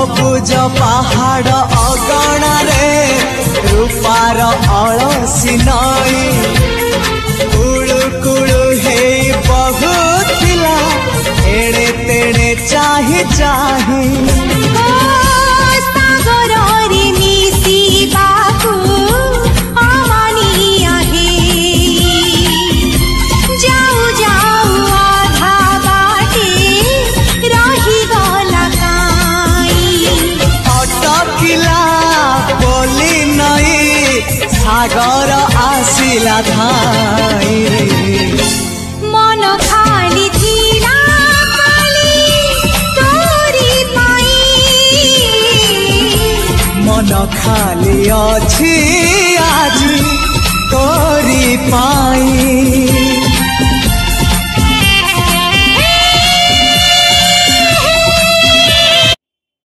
सबुज पहाड़ अगणा रे रूपार अलसी नई कुळु कुळु हे बहुथिला एड़े तेड़े चाही चाही सागर आसिला धाई मन खाली थिला खाली तोरी पाई मन खाली अछि आज तोरी पाई।